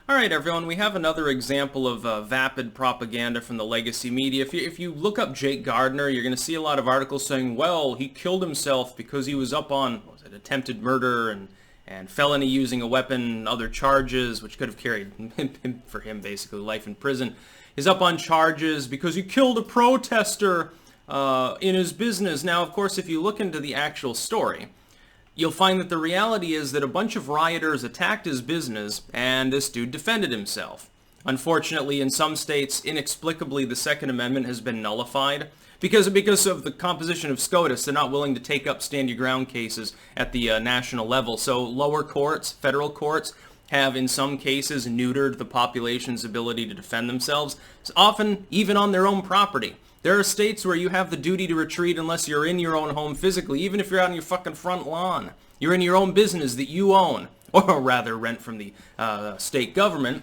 All right, everyone, we have another example of vapid propaganda from the legacy media. If you look up Jake Gardner, you're going to see a lot of articles saying, well, he killed himself because he was up on attempted murder and felony using a weapon and other charges, which could have carried for him basically life in prison. He's up on charges because he killed a protester in his business. Now, of course, if you look into the actual story, you'll find that the reality is that a bunch of rioters attacked his business, and this dude defended himself. Unfortunately, in some states, inexplicably, the Second Amendment has been nullified. Because of the composition of SCOTUS, they're not willing to take up stand-your-ground cases at the national level. So lower courts, federal courts, have in some cases neutered the population's ability to defend themselves, often even on their own property. There are states where you have the duty to retreat unless you're in your own home physically, even if you're out on your fucking front lawn. You're in your own business that you own, or rather rent from the state government.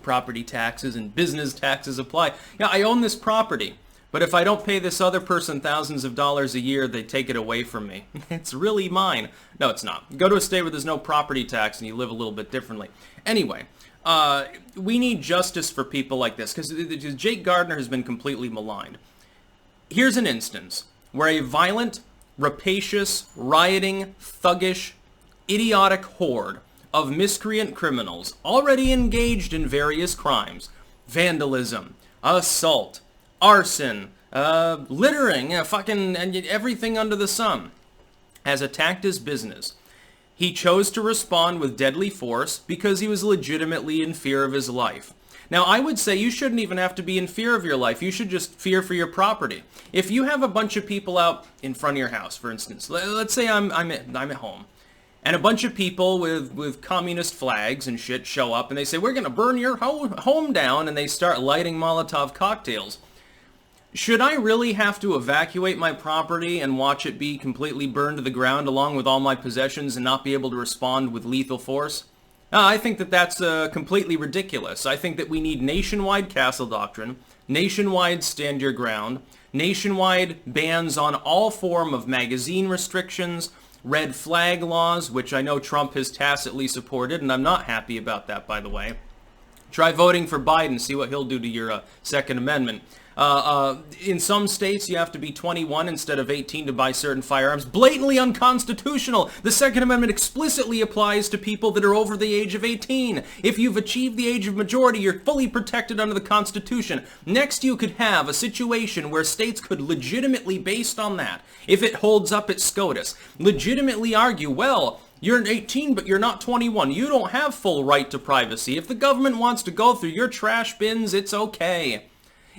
Property taxes and business taxes apply. Yeah, I own this property, but if I don't pay this other person thousands of dollars a year, they take it away from me. It's really mine. No, it's not. Go to a state where there's no property tax and you live a little bit differently. Anyway, we need justice for people like this, because Jake Gardner has been completely maligned. Here's an instance where a violent, rapacious, rioting, thuggish, idiotic horde of miscreant criminals already engaged in various crimes, vandalism, assault, arson, littering, fucking and everything under the sun, has attacked his business. He chose to respond with deadly force because he was legitimately in fear of his life. Now, I would say you shouldn't even have to be in fear of your life. You should just fear for your property. If you have a bunch of people out in front of your house, for instance, let's say I'm at home, and a bunch of people with communist flags and shit show up, and they say, we're going to burn your home down, and they start lighting Molotov cocktails. Should I really have to evacuate my property and watch it be completely burned to the ground along with all my possessions and not be able to respond with lethal force? I think that that's completely ridiculous. I think that we need nationwide castle doctrine, nationwide stand your ground, nationwide bans on all form of magazine restrictions, red flag laws, which I know Trump has tacitly supported, and I'm not happy about that, by the way. Try voting for Biden, see what he'll do to your Second Amendment. In some states, you have to be 21 instead of 18 to buy certain firearms. Blatantly unconstitutional. The Second Amendment explicitly applies to people that are over the age of 18. If you've achieved the age of majority, you're fully protected under the Constitution. Next, you could have a situation where states could legitimately, based on that, if it holds up at SCOTUS, legitimately argue, well, you're 18, but you're not 21. You don't have full right to privacy. If the government wants to go through your trash bins, it's okay.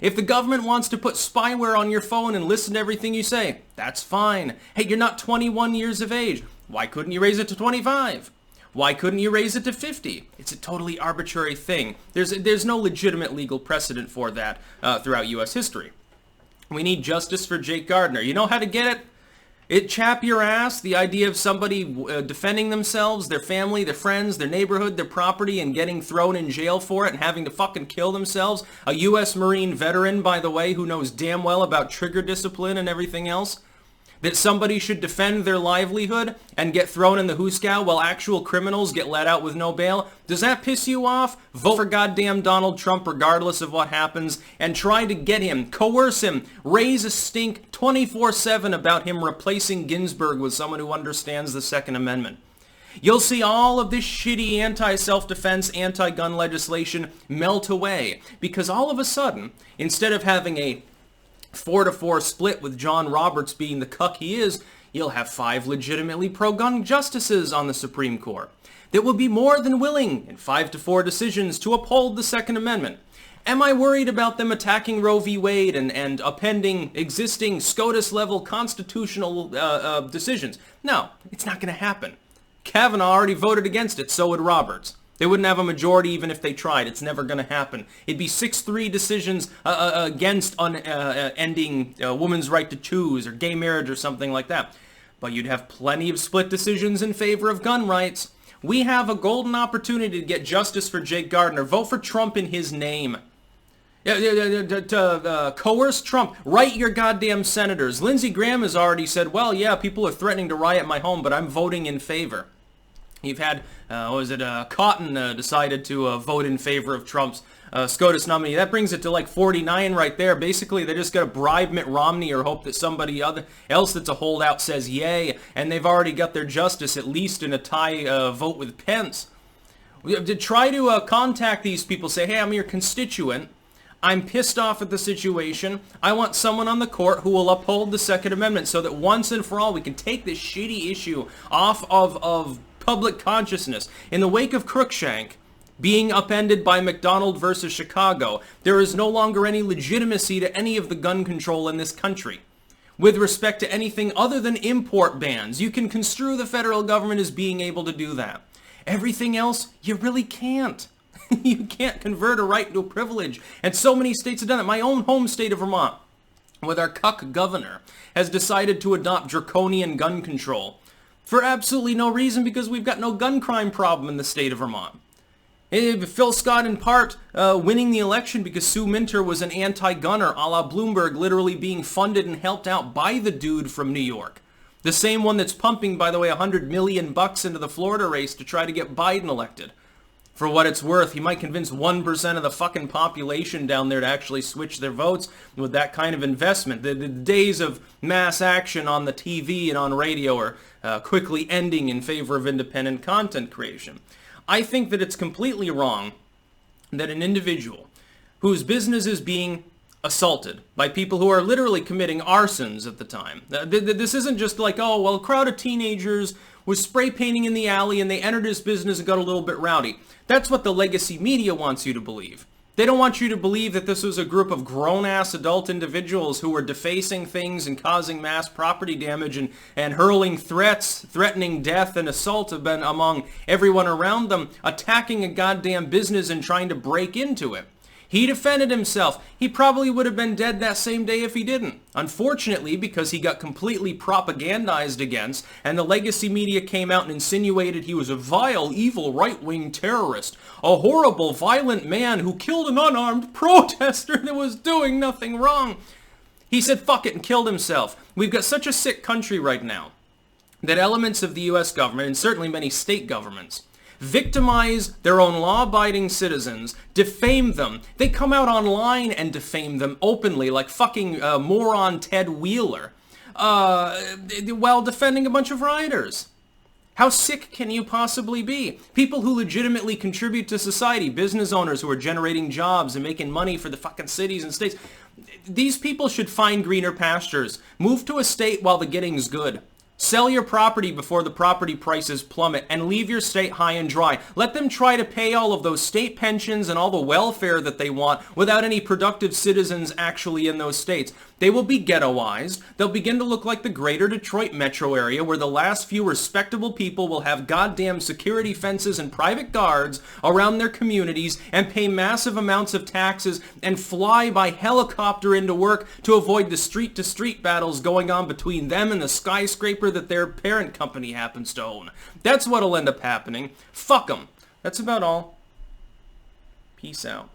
If the government wants to put spyware on your phone and listen to everything you say, that's fine. Hey, you're not 21 years of age. Why couldn't you raise it to 25? Why couldn't you raise it to 50? It's a totally arbitrary thing. There's no legitimate legal precedent for that throughout U.S. history. We need justice for Jake Gardner. You know how to get it? It chap your ass, the idea of somebody defending themselves, their family, their friends, their neighborhood, their property, and getting thrown in jail for it and having to fucking kill themselves. A U.S. Marine veteran, by the way, who knows damn well about trigger discipline and everything else. That somebody should defend their livelihood and get thrown in the hoosegow while actual criminals get let out with no bail. Does that piss you off? Vote for goddamn Donald Trump regardless of what happens and try to get him, coerce him, raise a stink 24/7 about him replacing Ginsburg with someone who understands the Second Amendment. You'll see all of this shitty anti-self-defense, anti-gun legislation melt away because all of a sudden, instead of having a 4-4 split with John Roberts being the cuck he is, you'll have 5 legitimately pro-gun justices on the Supreme Court that will be more than willing in 5-4 decisions to uphold the Second Amendment. Am I worried about them attacking Roe v. Wade and upending existing SCOTUS-level constitutional decisions? No, it's not going to happen. Kavanaugh already voted against it, so would Roberts. They wouldn't have a majority even if they tried. It's never going to happen. It'd be 6-3 decisions against ending a woman's right to choose or gay marriage or something like that. But you'd have plenty of split decisions in favor of gun rights. We have a golden opportunity to get justice for Jake Gardner. Vote for Trump in his name. Coerce Trump. Write your goddamn senators. Lindsey Graham has already said, well, yeah, people are threatening to riot my home, but I'm voting in favor. You've had, Cotton decided to vote in favor of Trump's SCOTUS nominee. That brings it to like 49 right there. Basically, they just got to bribe Mitt Romney or hope that somebody else that's a holdout says yay, and they've already got their justice, at least in a tie vote with Pence. To try to contact these people, say, hey, I'm your constituent. I'm pissed off at the situation. I want someone on the court who will uphold the Second Amendment so that once and for all we can take this shitty issue off of public consciousness. In the wake of Crookshank being upended by McDonald versus Chicago, there is no longer any legitimacy to any of the gun control in this country. With respect to anything other than import bans, you can construe the federal government as being able to do that. Everything else, you really can't. You can't convert a right into a privilege. And so many states have done it. My own home state of Vermont, with our cuck governor, has decided to adopt draconian gun control for absolutely no reason, because we've got no gun crime problem in the state of Vermont. Phil Scott, in part, winning the election because Sue Minter was an anti-gunner, a la Bloomberg, literally being funded and helped out by the dude from New York. The same one that's pumping, by the way, $100 million into the Florida race to try to get Biden elected. For what it's worth, he might convince 1% of the fucking population down there to actually switch their votes with that kind of investment. The days of mass action on the TV and on radio are quickly ending in favor of independent content creation. I think that it's completely wrong that an individual whose business is being assaulted by people who are literally committing arsons at the time. This isn't just like, oh, well, a crowd of teenagers was spray painting in the alley and they entered his business and got a little bit rowdy. That's what the legacy media wants you to believe. They don't want you to believe that this was a group of grown-ass adult individuals who were defacing things and causing mass property damage and hurling threats, threatening death and assault among everyone around them, attacking a goddamn business and trying to break into it. He defended himself. He probably would have been dead that same day if he didn't. Unfortunately, because he got completely propagandized against, and the legacy media came out and insinuated he was a vile, evil, right-wing terrorist, a horrible, violent man who killed an unarmed protester that was doing nothing wrong. He said fuck it and killed himself. We've got such a sick country right now that elements of the U.S. government, and certainly many state governments, victimize their own law-abiding citizens, defame them. They come out online and defame them openly like fucking moron Ted Wheeler while defending a bunch of rioters. How sick can you possibly be? People who legitimately contribute to society, business owners who are generating jobs and making money for the fucking cities and states. These people should find greener pastures. Move to a state while the getting's good. Sell your property before the property prices plummet and leave your state high and dry. Let them try to pay all of those state pensions and all the welfare that they want without any productive citizens actually in those states. They will be ghettoized. They'll begin to look like the greater Detroit metro area where the last few respectable people will have goddamn security fences and private guards around their communities and pay massive amounts of taxes and fly by helicopter into work to avoid the street-to-street battles going on between them and the skyscraper that their parent company happens to own. That's what'll end up happening. Fuck them. That's about all. Peace out.